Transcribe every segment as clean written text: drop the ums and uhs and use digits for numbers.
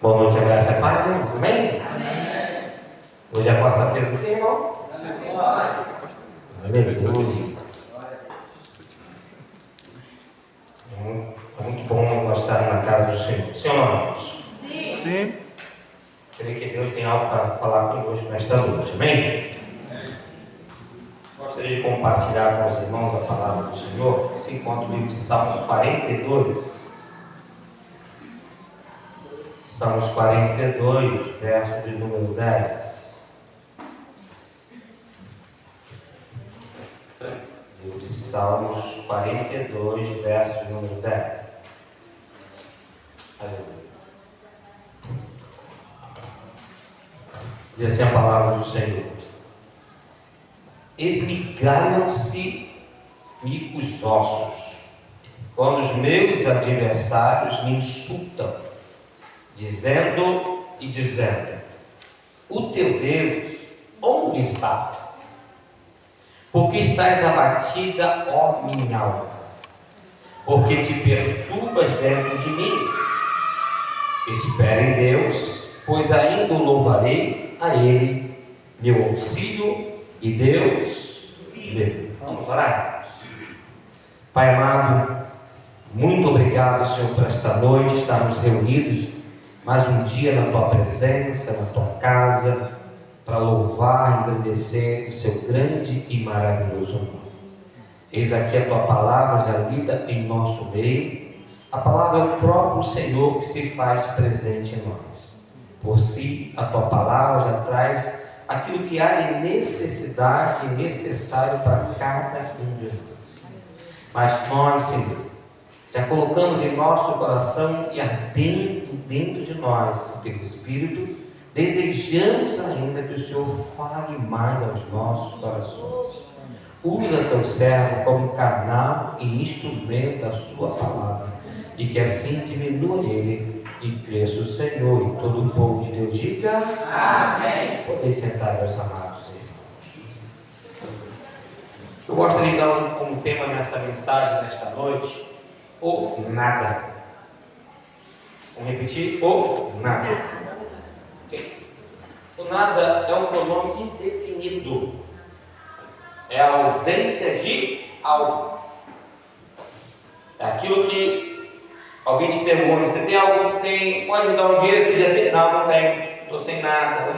Boa noite, a graça e a paz, irmãos. Amém? Amém. Hoje é quarta-feira do que, irmão? Aleluia. É muito bom nós estarmos na casa do Senhor. Sim ou não, irmãos? Sim. Creio que Deus tem algo para falar conosco nesta noite. Amém? Gostaria de compartilhar com os irmãos a palavra do Senhor. Se encontra no livro de Salmos 42. Salmos 42, verso de número 10. Livro de Salmos 42, verso de número 10. Aleluia. Diz assim a palavra do Senhor: esmigalham-se-me os ossos, quando os meus adversários me insultam, dizendo, o teu Deus onde está? Porque estás abatida, ó minha alma, porque te perturbas dentro de mim. Espera em Deus, pois ainda o louvarei a Ele, meu auxílio e Deus meu. Vamos orar? Pai amado, muito obrigado, Senhor, por esta noite estarmos reunidos mais um dia na Tua presença, na Tua casa, para louvar e engrandecer o Seu grande e maravilhoso nome. Eis aqui a Tua palavra já lida em nosso meio. A palavra é o próprio Senhor que se faz presente em nós. Por si, a Tua palavra já traz aquilo que há de necessidade e necessário para cada um de nós. Mas nós, Senhor, já colocamos em nosso coração e ardendo dentro de nós o Teu Espírito, desejamos ainda que o Senhor fale mais aos nossos corações. Usa Teu servo como canal e instrumento da Sua palavra, e que assim diminua ele e cresça o Senhor. E todo o povo de Deus diga amém. Podem sentar, meus amados irmãos. Eu gostaria de dar como tema nessa mensagem, nesta noite, o nada. Vamos repetir? O nada. Okay. O nada é um pronome indefinido. É a ausência de algo. É aquilo que alguém te pergunta: você tem algo? Tem? Pode me dar um dinheiro? Você diz assim: não tenho. Estou sem nada.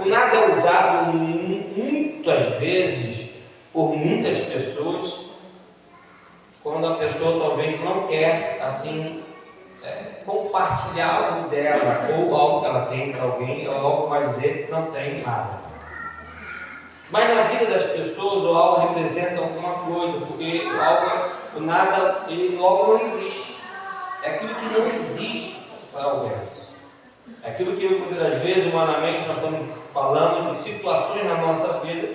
O nada é usado muitas vezes por muitas pessoas quando a pessoa talvez não quer assim compartilhar algo dela ou algo que ela tem para alguém, ou algo mais dizer que não tem nada. Mas na vida das pessoas o algo representa alguma coisa, porque o nada ele logo não existe. É aquilo que não existe para alguém. É aquilo que muitas das vezes humanamente nós estamos falando de situações na nossa vida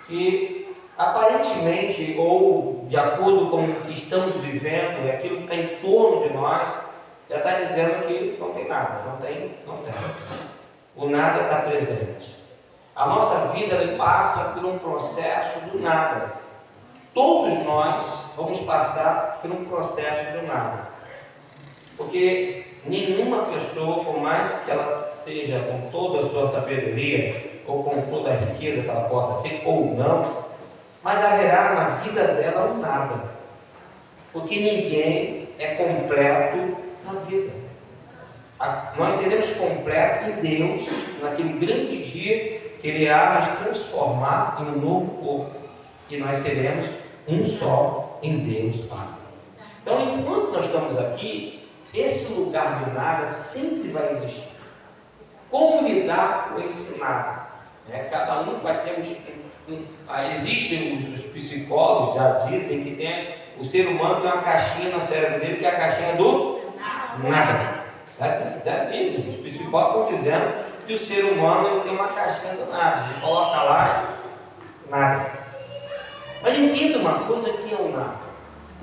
que aparentemente, ou de acordo com o que estamos vivendo, é aquilo que está em torno de nós, já está dizendo que não tem nada, não tem. O nada está presente. A nossa vida passa por um processo do nada. Todos nós vamos passar por um processo do nada. Porque nenhuma pessoa, por mais que ela seja com toda a sua sabedoria, ou com toda a riqueza que ela possa ter, ou não, mas haverá na vida dela um nada, porque ninguém é completo na vida. Nós seremos completos em Deus naquele grande dia que Ele irá nos transformar em um novo corpo, e nós seremos um só em Deus Pai. Então, enquanto nós estamos aqui, esse lugar do nada sempre vai existir. Como lidar com esse nada? Cada um vai ter existem os psicólogos já dizem que o ser humano tem uma caixinha no cérebro dele, que é a caixinha do nada. Já dizem, os psicólogos estão dizendo que o ser humano ele tem uma caixinha do nada. Ele coloca lá e nada. Mas entenda uma coisa que é o nada.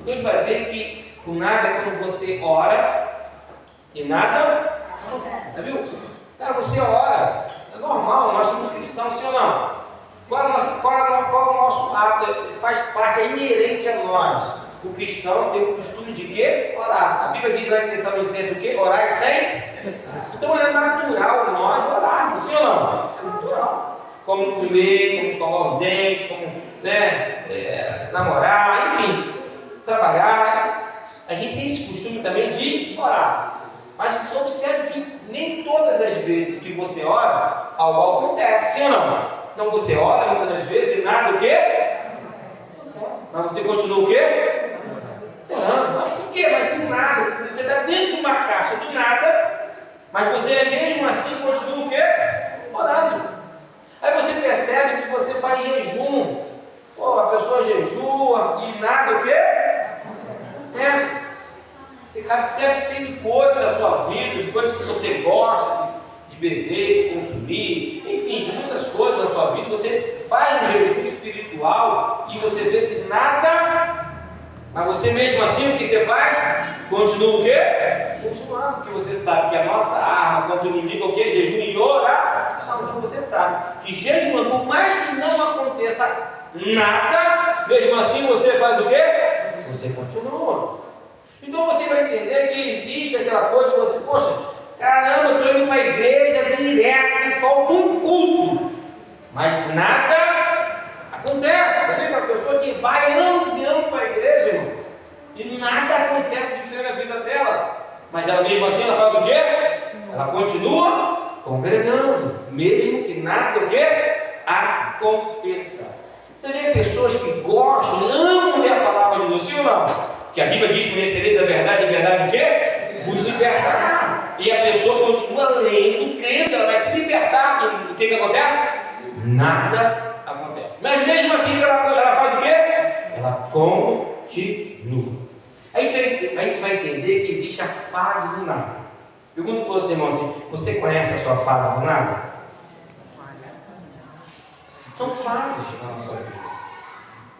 Então a gente vai ver que o nada é quando você ora e nada acontece. Viu? Cara, você ora, é normal, nós somos cristãos, sim ou não? Qual é o nosso ato? Faz parte, é inerente a nós. o cristão tem o costume de quê? Orar. A Bíblia diz lá em Tessalonicenses o quê? Orar sem? Então é natural nós orarmos, sim ou não? É natural. Como comer, como escovar os dentes, como namorar, enfim, trabalhar. A gente tem esse costume também de orar. Mas você observe que nem todas as vezes que você ora, algo acontece, sim ou não? Então você ora muitas das vezes e nada o quê? Mas você continua o quê? Orando. Mas por quê? Mas do nada. Você está dentro de uma caixa, do nada, mas você mesmo assim continua o quê? Orando. Aí você percebe que você faz jejum. Pô, a pessoa jejua e nada o quê? Acontece. Você percebe que tem de coisas da sua vida, de coisas que você gosta de beber, de consumir, enfim, de muitas coisas na sua vida. Você faz um jejum espiritual e você vê que nada, mas você mesmo assim o que você faz? Continua o quê? Jejuando, porque você sabe que a nossa arma contra o inimigo é o quê? Jejum e oração. Então você sabe que jejuando, por mais que não aconteça nada, mesmo assim você faz o quê? Você continua. Então você vai entender que existe aquela coisa de você, poxa, caramba, eu estou indo para a igreja direto, me falta um culto, mas nada acontece. Você vê aquela pessoa que vai anos e anos para a igreja, irmão, e nada acontece diferente na vida dela, mas ela mesmo assim ela faz o quê? Ela continua congregando, mesmo que nada o quê? Aconteça. Você vê pessoas que gostam, amam ler a palavra de Deus, sim ou não? Que a Bíblia diz: conhecereis a verdade o quê? Vos libertará. E a pessoa continua lendo, crendo, ela vai se libertar. E o que acontece? Nada acontece. Mas mesmo assim ela faz o quê? Ela continua. A gente vai entender que existe a fase do nada. Pergunto para você, irmão, assim: você conhece a sua fase do nada? São fases na nossa vida.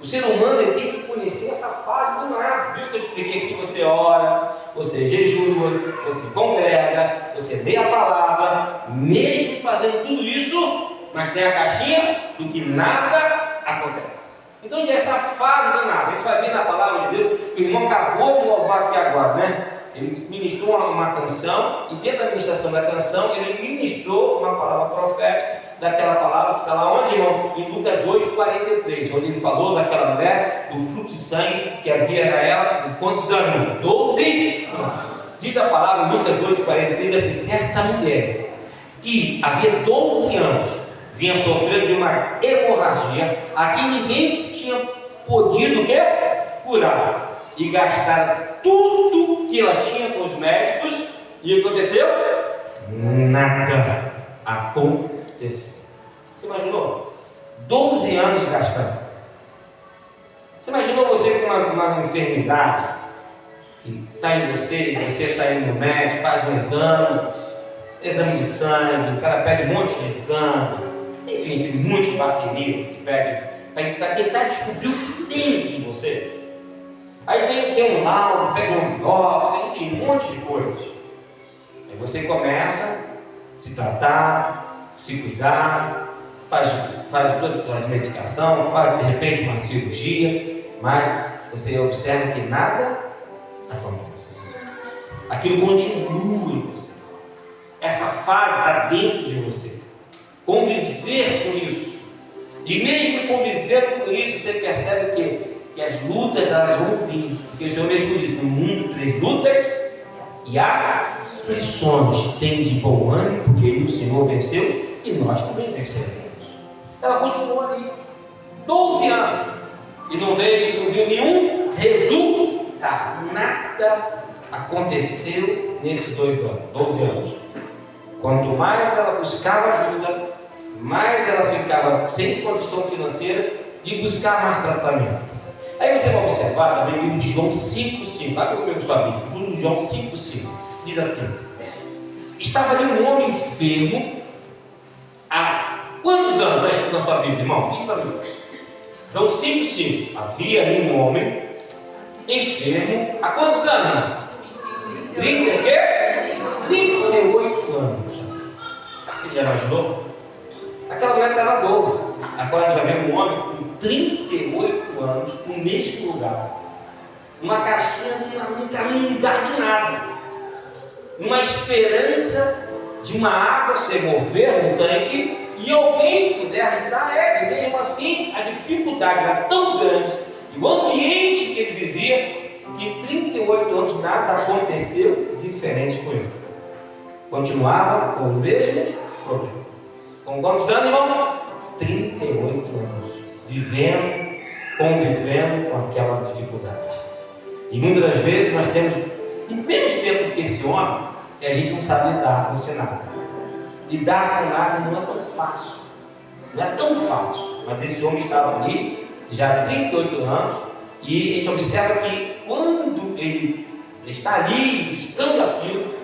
O ser humano ele tem que conhecer essa fase do nada. Viu que eu expliquei aqui? Você ora, você jejua, você congrega, você lê a palavra, mesmo fazendo tudo isso, mas tem a caixinha do que nada acontece. Então essa fase do nada, a gente vai ver na palavra de Deus, que o irmão acabou de louvar aqui agora, né? Ele ministrou uma canção, e dentro da ministração da canção, ele ministrou uma palavra profética, daquela palavra que está lá onde, irmão? Em Lucas 8:43, onde ele falou daquela mulher, do fluxo de sangue que havia a ela, em quantos anos? 12 anos. Diz a palavra em Lucas 8:43, assim: certa mulher que havia 12 anos vinha sofrendo de uma hemorragia, a quem ninguém tinha podido o quê? Curar, e gastar tudo que ela tinha com os médicos, e o que aconteceu? Nada aconteceu. Você imaginou? 12 anos gastando. Você imaginou você com uma enfermidade que está em você, você está indo no médico, faz um exame de sangue, o cara pede um monte de exame, enfim, tem um monte de bateria que se pede para tentar descobrir o que tem em você. Aí tem um laudo, pede uma biópsia, enfim, um monte de coisas. Aí você começa a se tratar, se cuidar, faz toda a medicação, faz de repente uma cirurgia, mas você observa que nada acontece. Aquilo continua em você. Essa fase está dentro de você. Conviver com isso. E mesmo convivendo com isso, você percebe que as lutas elas vão vir. Porque o Senhor mesmo diz: no mundo 3 lutas e aflições. Tem de bom ânimo, porque o Senhor venceu e nós também venceremos. Ela continuou ali 12 anos e não viu nenhum resultado. Nada aconteceu nesses 12 anos. Quanto mais ela buscava ajuda, mais ela ficava sem condição financeira de buscar mais tratamento. Aí você vai observar também o livro de João 5,5. Vai comigo com sua Bíblia. O livro de João 5,5 diz assim: estava ali um homem enfermo há quantos anos? Está escrito na sua Bíblia, irmão? Diz para mim. João 5,5. Havia ali um homem enfermo há quantos anos? 38 anos. Você já imaginou? Aquela mulher estava 12. Agora a gente vai ver um homem com 38 anos no mesmo lugar. numa caixinha, num lugar do nada, numa esperança de uma água se mover no tanque e alguém puder ajudar ele. Mesmo assim, a dificuldade era tão grande e o ambiente que ele vivia, que 38 anos nada aconteceu diferente com ele. Continuava com os mesmos problemas. Com quantos anos, irmão? 38 anos, vivendo, convivendo com aquela dificuldade. E muitas das vezes nós temos menos tempo do que esse homem e a gente não sabe lidar com esse nada. Lidar com nada não é tão fácil. Não é tão fácil. Mas esse homem estava ali já há 38 anos e a gente observa que quando ele está ali buscando aquilo,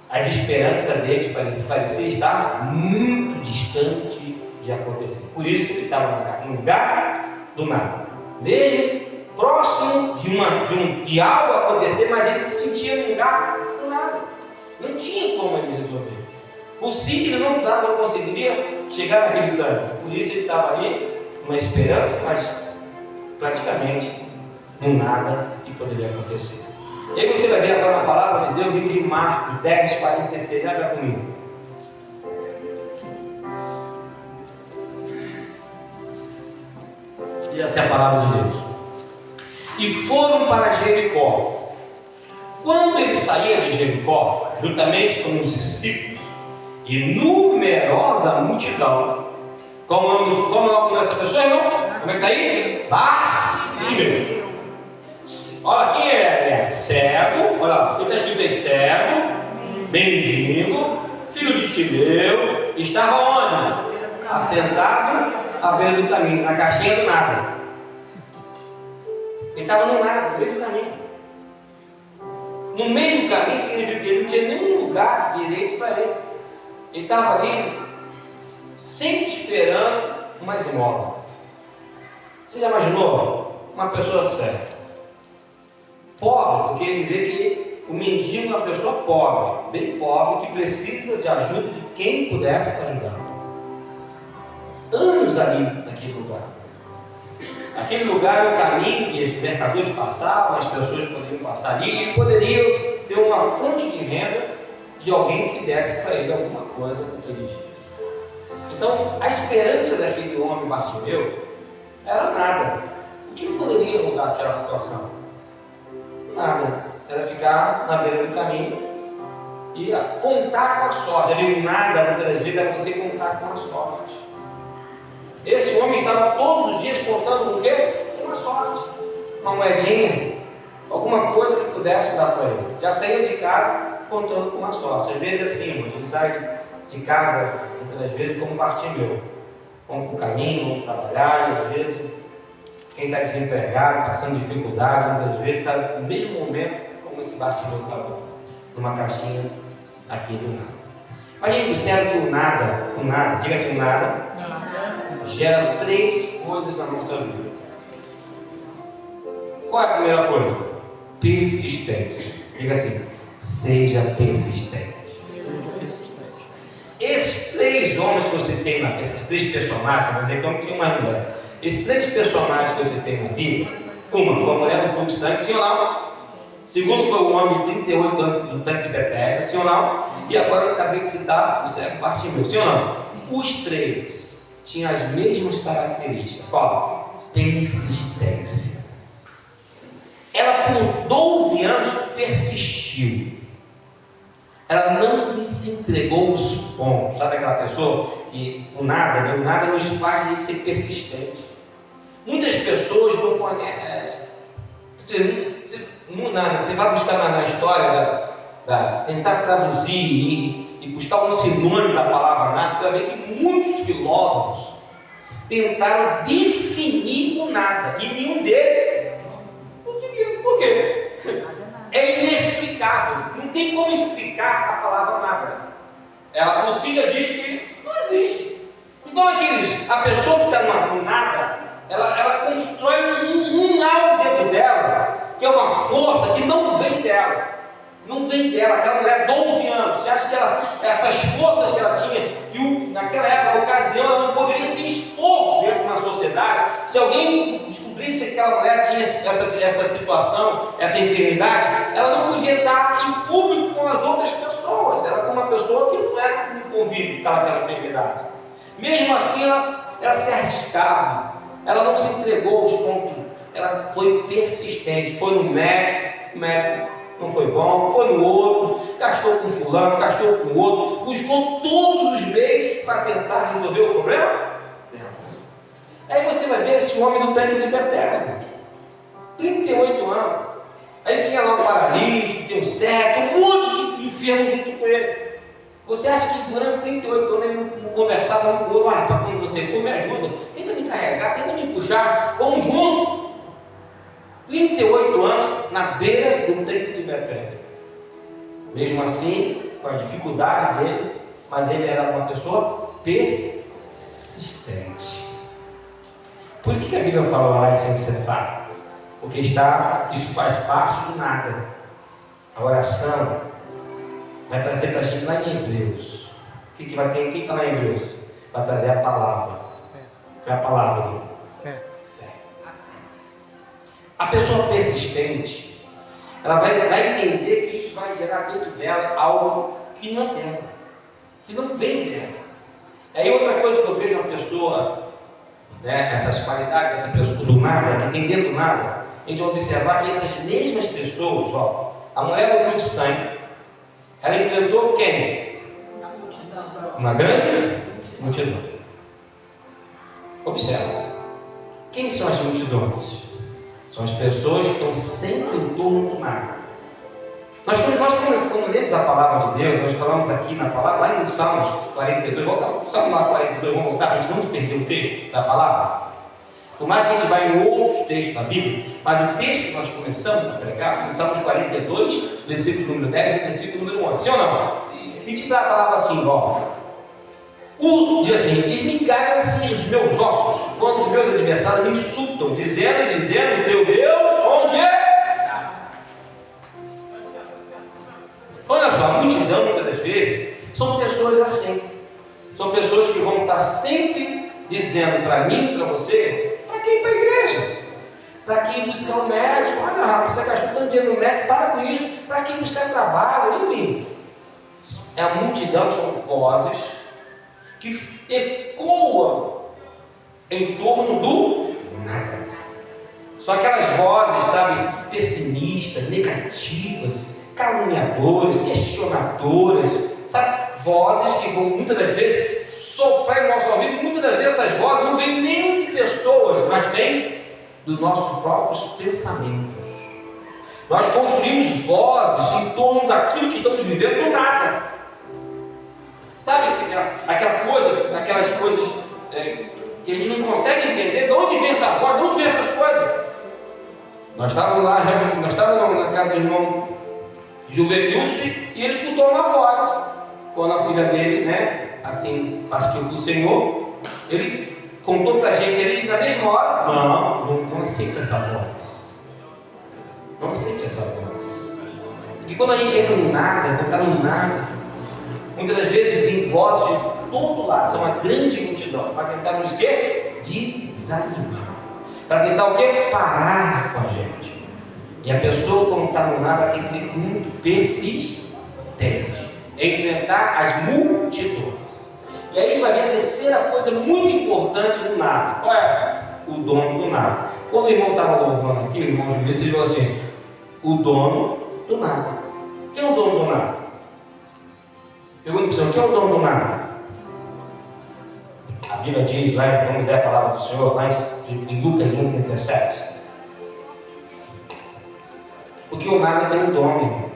as esperanças dele parecia estar muito distante de acontecer. Por isso ele estava no lugar do nada. Mesmo próximo de algo acontecer, mas ele se sentia no lugar do nada. Não tinha como ele resolver. Por si ele não conseguiria chegar naquele tanque. Por isso ele estava ali, uma esperança, mas praticamente no nada que poderia acontecer. E aí você vai ver agora na palavra de Deus, o livro de Marcos 10, 46, abra comigo. E essa é a palavra de Deus. E foram para Jericó. Quando ele saía de Jericó, juntamente com os discípulos e numerosa multidão, como é o nome dessa pessoa, irmão? Como é que está aí? Bartimeu. Olha, quem é? Cego, olha lá, ele está escrito aí: cego, mendigo, filho de Timeu, estava onde? Assentado à beira do caminho, na caixinha do nada. Ele estava no nada, no meio do caminho. No meio do caminho significa que ele não tinha nenhum lugar direito para ele. Ele estava ali, sempre esperando uma esmola. Você já imaginou? Uma pessoa cega, pobre, porque ele vê que o mendigo é uma pessoa pobre, bem pobre, que precisa de ajuda de quem pudesse ajudar. Anos ali naquele lugar. Aquele lugar é o caminho que os mercadores passavam, as pessoas poderiam passar ali, e ele poderia ter uma fonte de renda de alguém que desse para ele alguma coisa naquele dia. Então, a esperança daquele homem Bartimeu era nada. O que poderia mudar aquela situação? Nada. Era ficar na beira do caminho e contar com a sorte. Ali o nada, muitas das vezes, é você contar com a sorte. Esse homem estava todos os dias contando com o quê? Com a sorte. Uma moedinha, alguma coisa que pudesse dar para ele. Já saía de casa contando com a sorte. Às vezes assim, irmão, ele sai de casa, muitas das vezes, como Bartimeu. Vão para o caminho, vão trabalhar, e às vezes quem está desempregado, passando dificuldade, muitas vezes está no mesmo momento como esse Bartimeu estava numa caixinha aqui do nada. Mas aí observa que o nada, diga assim, o nada, gera três coisas na nossa vida. Qual é a primeira coisa? Persistência. Diga assim: seja persistente. Esses três homens que você tem esses três personagens, mas então tinha uma mulher. Esses três personagens que você tem na Bíblia, uma foi a mulher do fluxo de sangue, sim ou não? Segundo foi o homem de 38 anos do tanque de Betesda, sim ou não? E agora eu acabei de citar o cego Bartimeu, sim ou não? Os três tinham as mesmas características. Qual? Persistência. Ela por 12 anos persistiu. Ela não se entregou aos pontos. Sabe aquela pessoa que o nada nos faz a gente ser persistente. Muitas pessoas não conhecem. Você vai buscar na história, tentar traduzir e buscar um sinônimo da palavra nada, você vai ver que muitos filósofos tentaram definir o nada e nenhum deles conseguiu. Por quê? É inexplicável, não tem como explicar a palavra nada. Ela por si já diz que não existe. Então a pessoa que está no nada, ela constrói um algo dentro dela, que é uma força que não vem dela. Não vem dela. Aquela mulher, 12 anos. Você acha que essas forças que ela tinha, e naquela época, na ocasião, ela não poderia se expor dentro da sociedade. Se alguém descobrisse que aquela mulher tinha essa situação, essa enfermidade, ela não podia estar em público com as outras pessoas. Ela era uma pessoa que não era um convívio com aquela enfermidade. Mesmo assim, ela se arriscava. Ela não se entregou aos pontos. Ela foi persistente. Foi no médico, o médico não foi bom, foi no outro, gastou com fulano, gastou com o outro, buscou todos os meios para tentar resolver o problema. Aí você vai ver esse homem do tanque de Betesda, 38 anos. Aí tinha lá um paralítico, tinha um cego, um monte de enfermo junto com ele. Você acha que durante 38 anos ele não conversava com o outro? Olha, para quando você for, me ajuda, tenta me carregar, tenta me puxar, vamos juntos. 38 anos na beira do tanque de Betesda. Mesmo assim, com a dificuldade dele, mas ele era uma pessoa persistente. Por que a Bíblia fala orar sem cessar? Porque isso faz parte do nada. A oração vai trazer para a gente lá em Hebreus. O que vai ter? O que está lá em Hebreus? Vai trazer a palavra. Qual é a palavra? A pessoa persistente, ela vai entender que isso vai gerar dentro dela algo que não é dela, que não vem dela. Aí outra coisa que eu vejo na pessoa, né, essas qualidades dessa pessoa do nada, que tem dentro do nada, a gente vai observar que essas mesmas pessoas, a mulher do fluxo de sangue, ela enfrentou quem? Uma grande multidão. Observa, quem são as multidões? São as pessoas que estão sempre em torno do nada. Nós quando lemos a palavra de Deus, nós falamos aqui na palavra, lá em Salmos 42, Salmo lá 42, vamos voltar para a gente não perder o texto da palavra. Por mais que a gente vá em outros textos da Bíblia, mas o texto que nós começamos a pregar foi em Salmos 42, versículo número 10 e versículo número 11. Sim ou não? E diz a palavra assim, diz assim, esmigalham-se os meus ossos, quando os meus adversários me insultam, dizendo, teu Deus, onde é? Olha só, a multidão, muitas das vezes, são pessoas assim. São pessoas que vão estar sempre dizendo para mim, para você, para quem ir para a igreja? Para quem buscar um médico? Olha, rapaz, você gastou tanto dinheiro no médico, para com isso. Para quem buscar trabalho, enfim. É a multidão, são vozes que ecoam em torno do nada. São aquelas vozes, sabe, pessimistas, negativas, caluniadoras, questionadoras, sabe, vozes que vão muitas das vezes soprar no nosso ouvido. Muitas das vezes essas vozes não vêm nem de pessoas, mas vêm dos nossos próprios pensamentos. Nós construímos vozes em torno daquilo que estamos vivendo do nada. Sabe, aquelas coisas que a gente não consegue entender, de onde vem essa voz, de onde vem essas coisas. Nós estávamos na casa do irmão Juvenilson e ele escutou uma voz. Quando a filha dele, assim, partiu para o Senhor, ele contou para a gente, ele na mesma hora, não aceita essa voz. Não aceita essa voz. Porque quando a gente entra no nada, quando está no nada, muitas das vezes vem vozes de todo lado, são uma grande multidão, para tentar nos quê? Desanimar. Para tentar o quê? Parar com a gente. E a pessoa, quando está no nada, tem que ser muito persistente, enfrentar as multidões. E aí a gente vai ver a terceira coisa muito importante do nada. Qual é? O dono do nada. Quando o irmão estava louvando aqui, o irmão Juiz, ele falou assim: o dono do nada. Quem é o dono do nada? Pergunta para o Senhor, quem é o dono do nada? A Bíblia diz lá, vamos ler a palavra do Senhor, lá em Lucas 1,37. Porque o nada tem um dono, irmão.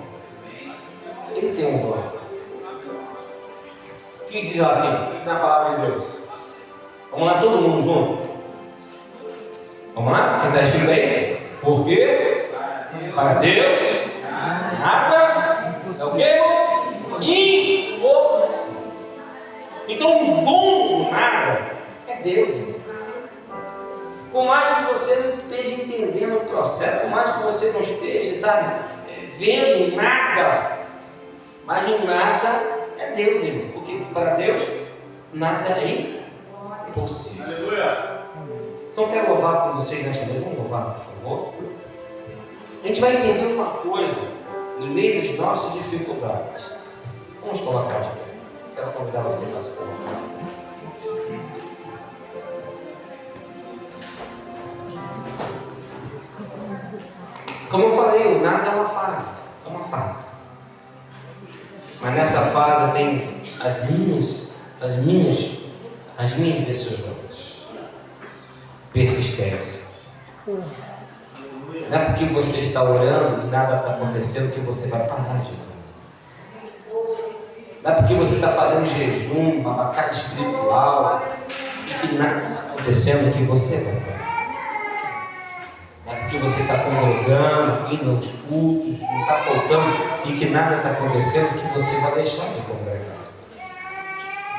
Ele tem um dono. O que diz lá assim, na palavra de Deus? Vamos lá, todo mundo junto? Vamos lá? Quem está escrito aí? Porque para Deus nada é o quê? Impossível. Então o dono do nada é Deus, irmão. Por mais que você não esteja entendendo o processo, por mais que você não esteja, sabe, vendo nada. Mas o nada é Deus, irmão. Porque para Deus nada é impossível. Aleluia. Então quero louvar com vocês nesta noite. Vamos louvar, por favor. A gente vai entender uma coisa no meio das nossas dificuldades. Vamos colocar de pé. Quero convidar você para se colocar de pé. Como eu falei, o nada é uma fase. É uma fase. Mas nessa fase tem as minhas decisões. Persistência. Não é porque você está orando e nada está acontecendo que você vai parar de orar. Não é porque você está fazendo jejum, uma batalha espiritual e que nada está acontecendo que você vai parar. Não é porque você está congregando, indo aos cultos, não está faltando e que nada está acontecendo que você vai deixar de congregar.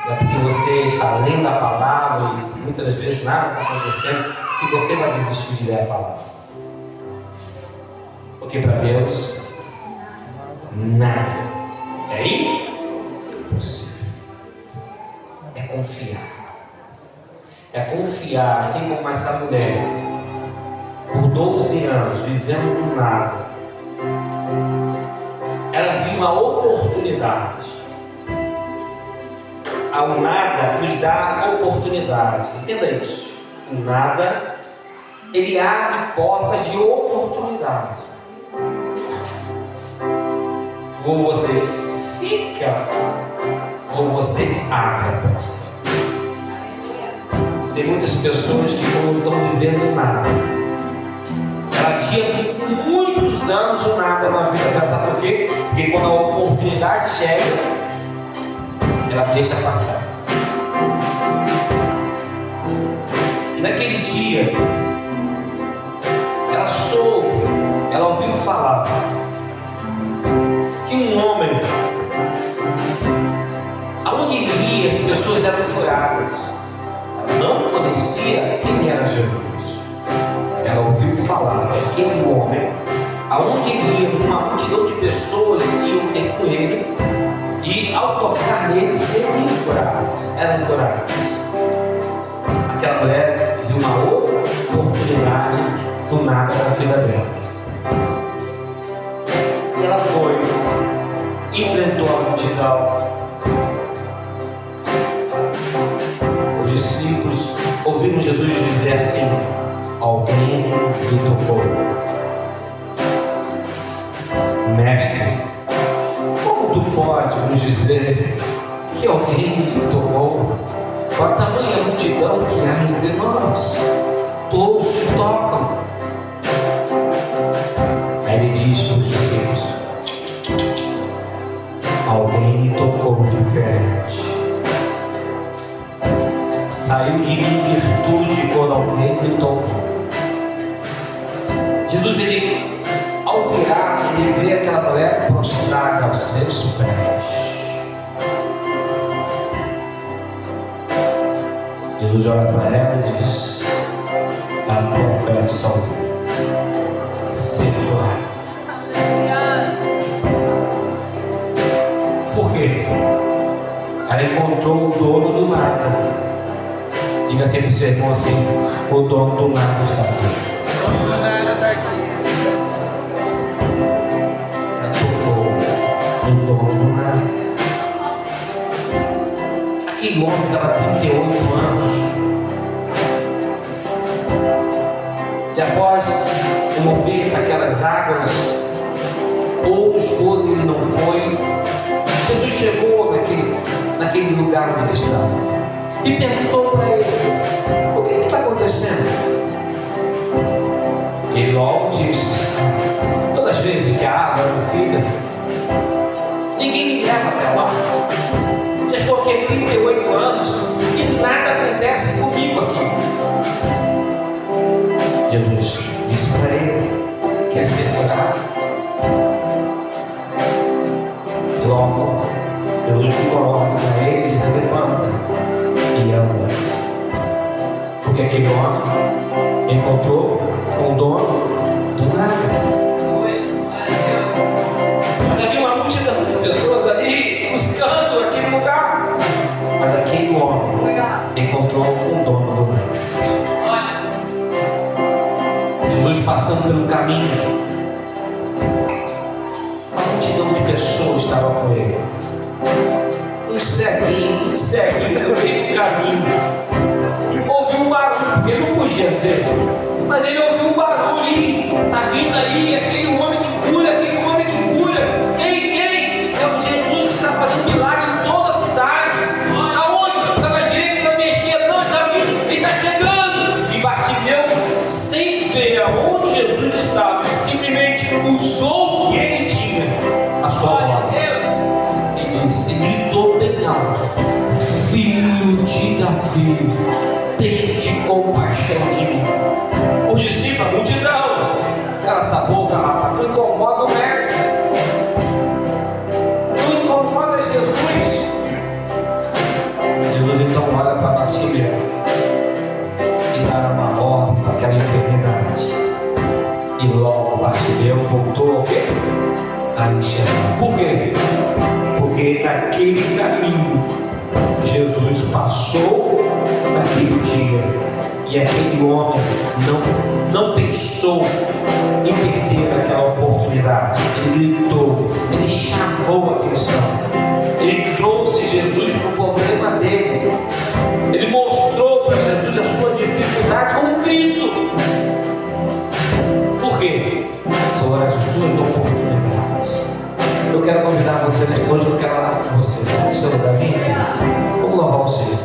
Não é porque você está lendo a palavra e muitas das vezes nada está acontecendo que você vai desistir de ler a palavra. Porque para Deus nada é impossível. É confiar. É confiar, assim como essa mulher, por 12 anos, vivendo no nada. Ela viu uma oportunidade. Ao nada nos dá oportunidade. Entenda isso. O nada, ele abre portas de oportunidade. Ou você fica, ou você abre a porta. Tem muitas pessoas que, como estão vivendo nada, ela tinha por muitos anos o nada na vida dela. Sabe por quê? Porque quando a oportunidade chega, ela deixa passar. E naquele dia, ela soube, ela ouviu falar que um homem, aonde ele ia, as pessoas eram curadas. Ela não conhecia quem era Jesus. Ela ouviu falar que aquele homem, aonde ele ia, uma multidão de pessoas iam ter com ele, e ao tocar nele, seriam curadas. Eram curadas. Aquela mulher viu uma oportunidade do nada na vida dela. E ela foi, enfrentou a multidão. Os discípulos ouviram Jesus dizer assim: alguém me tocou. Mestre, como tu pode nos dizer que alguém me tocou? Com a tamanha multidão que há entre nós, todos te tocam. Aí ele diz para os discípulos: alguém me tocou diferente. Saiu de mim virtude quando alguém me tocou. Jesus, ele, ao virar, ele vê aquela mulher prostrada aos seus pés. Jesus olha para ela e diz: a tua fé te salvou. Seja curada. Por quê? Ela encontrou o dono do nada. Diga assim para o seu irmão assim: o dono do nada está aqui. Ela tocou o dono do nada. Aquele homem estava 38 anos. E após o mover daquelas águas, outros foram e ele não foi. Jesus chegou naquele lugar onde ele estava e perguntou para ele: o que está acontecendo? Ele logo disse: todas as vezes que a água não fica, ninguém me leva até lá. Já estou aqui há 38 anos e nada acontece comigo aqui. Jesus disse para ele: quer ser curado? Logo, Jesus coloca para ele e diz: levanta e anda. Porque aquele homem encontrou com o dono do nada. pelo caminho. Uma multidão de pessoas estava com ele. Um ceguinho no meio do caminho. Ouviu um barulho, porque ele não podia ver, mas ele ouviu um barulho e está vindo aí aquele homem que cura, aquele homem que cura. Quem? É o Jesus que está fazendo milagre em toda a cidade. Aonde? Está na direita, está na esquerda? Não, ele está vindo, ele está chegando. E Bartimeu, sem ver aonde Jesus estava, simplesmente usou o que ele tinha, a sua voz. E disse, gritou bem alto: Filho de Davi, tende compaixão de mim. Os discípulos, a multidão, cala essa boca, rapaz, não incomoda o mestre, não incomoda Jesus. Jesus então olha para Bartimeu e dá uma ordem para aquela enfermidade, e logo Bartimeu voltou ao quê? A enxergar. Por quê? Porque naquele caminho Jesus passou naquele dia, e aquele homem não pensou em perder aquela oportunidade. Ele gritou, ele chamou a atenção, ele trouxe Jesus para o problema dele, ele mostrou para Jesus a sua dificuldade com um grito. Por quê? São as suas oportunidades. Eu quero convidar você nesta noite, eu quero orar com você. Sabe o seu lugar, minha? Vamos louvar o Senhor.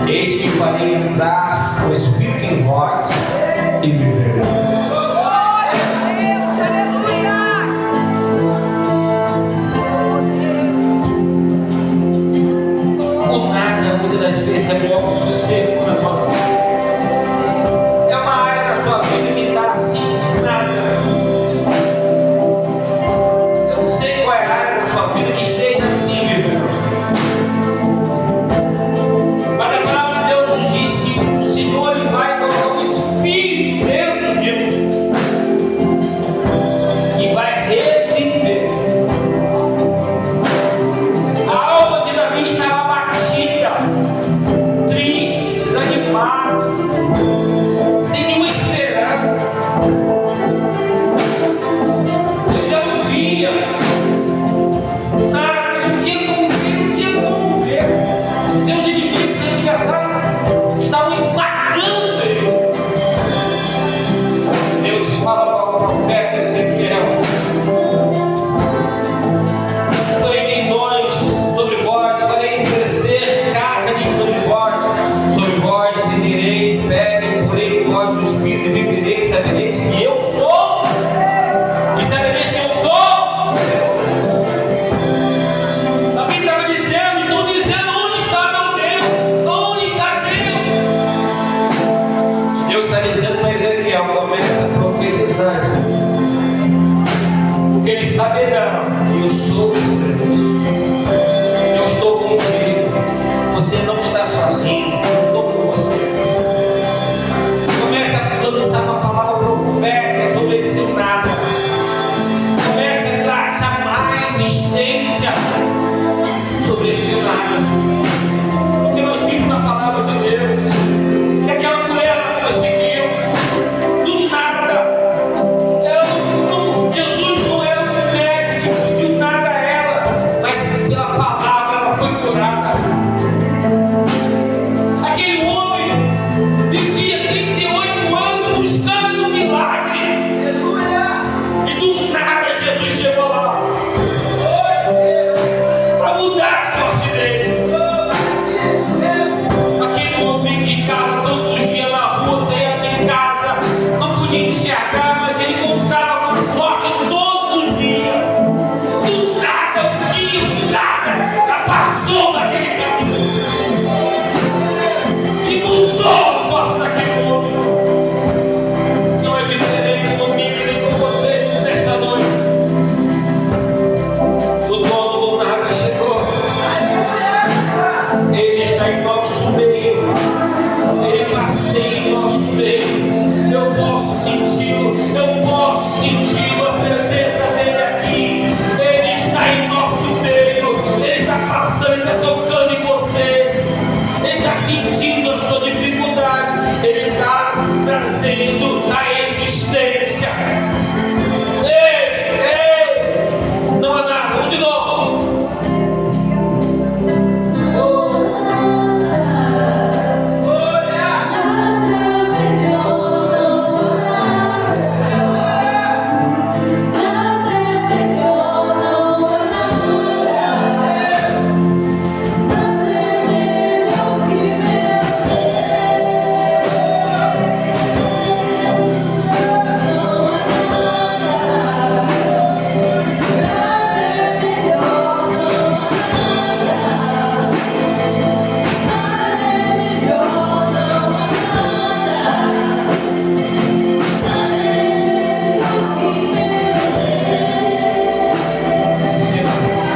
Eis que farei entrar o Espírito em vós e vivereis. O nada, muitas das vezes, é o sossego na tua vida. É uma área na sua vida que está assim, nada. Eu não sei qual é a área na sua vida que esteja assim, meu irmão. Mas a palavra de Deus nos diz que o Senhor ele vai colocar o Espírito dentro disso e vai reviver. A alma de Davi estava abatida, triste, desanimada, sem nenhuma esperança. Ele já não via nada, não tinha como ver, não tinha como ver. Seus inimigos, seus adversários estavam esmagando ele. Deus fala para o profeta Ezequiel: porei tendões sobre vós, fareis crescer carne sobre vós tenderei pele, porei em vós o Espírito e vivereis, sabereis que eu sou, e sabereis que eu sou. Davi estava dizendo, estou dizendo, onde está meu Deus? Onde está Deus? Deus está dizendo para Ezequiel: começa a profetizar, porque eles saberão que eu sou Deus. Eu estou contigo. Você não está sozinho. Eu estou com você. Comece a lançar uma palavra profética sobre esse nada. Comece a chamar a existência sobre esse nada. Porque nós vimos na palavra de Deus que aquela mulher ela conseguiu do nada. Jesus não era um médico que pediu nada a ela, mas pela palavra ela foi curada. Aquele homem vivia 38 anos buscando um milagre. E do nada Jesus chegou lá para mudar a sorte dele. Aquele homem que ficava todos os dias na rua, saía de casa, não podia enxergar, mas ele contava com a sorte todos os dias. Do nada, um dia, do nada, ela passou naquele caminho e mudou a sorte daquele homem. Não é diferente comigo nem com você nesta noite. O dono do nada chegou. Ele está em nosso meio. Ele passeia em nosso meio. Eu posso senti-lo. Eu posso sentir a presença dele aqui. Ele está em nosso meio. Ele está passando, ele está tocando em você. Ele está sentindo a sua dificuldade. Ele está trazendo a existência. Ei, ei! Não há nada. Vamos de novo.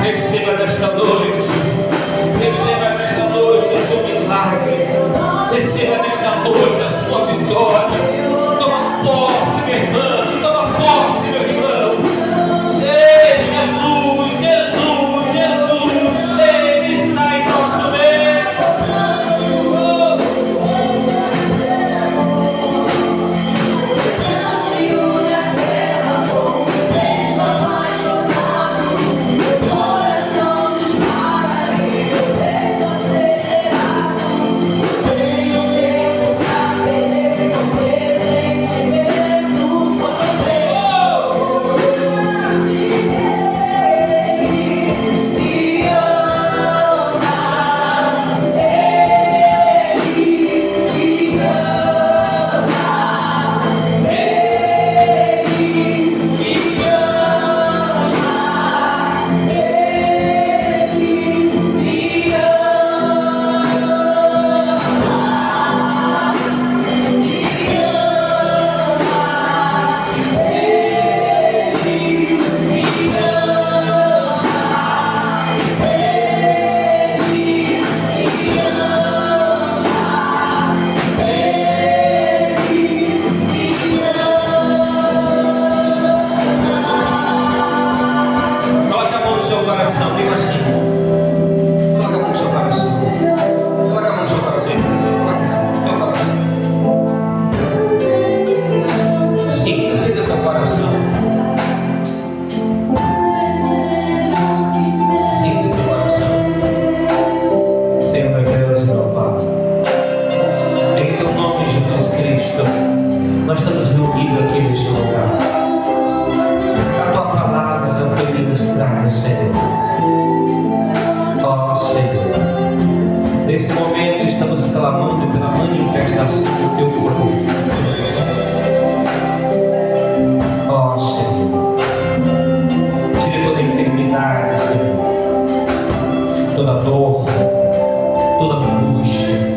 Receba nesta noite. Receba nesta noite o seu milagre. Receba nesta noite a sua vitória. Toma posse, meu irmão. Toma posse, meu irmão. Ei, Jesus, Jesus, Jesus. Ele está em nosso meio. Coração dispara, eu tenho tempo pra clamando pela manifestação do teu poder. Ó Senhor, tire toda enfermidade, Senhor, toda dor, toda angústia,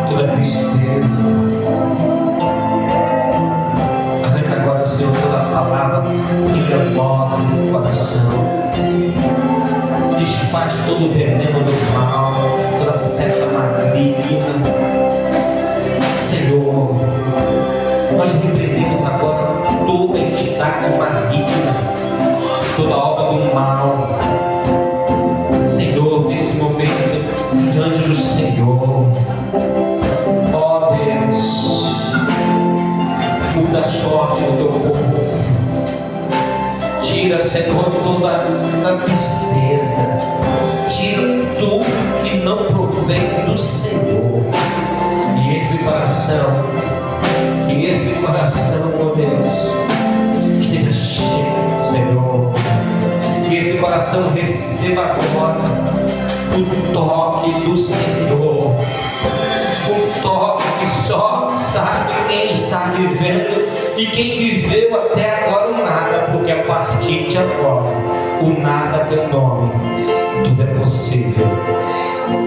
toda tristeza. Arranca agora, Senhor, toda palavra enganosa nesse coração. Desfaz todo o veneno do mal, toda seta maligna. Senhor, nós repreendemos agora toda entidade maligna, toda obra do mal. Senhor, nesse momento, diante do Senhor, ó Deus, muda a sorte do teu povo. Tira, Senhor, toda a tristeza. Tira tudo que não provém do Senhor. E esse coração, ó Deus, esteja cheio, Senhor. Que esse coração receba agora o toque do Senhor. Um toque que só sabe quem está vivendo e quem viveu até agora o nada, porque a partir de agora o nada tem nome. Tudo é possível.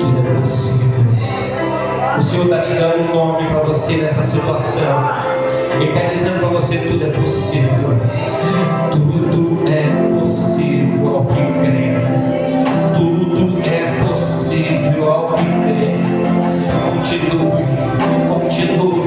Tudo é possível. O Senhor está te dando um nome para você nessa situação. Ele está dizendo para você: tudo é possível. Tudo é possível ao que crê. Tudo é possível ao que crê. Continue, continue.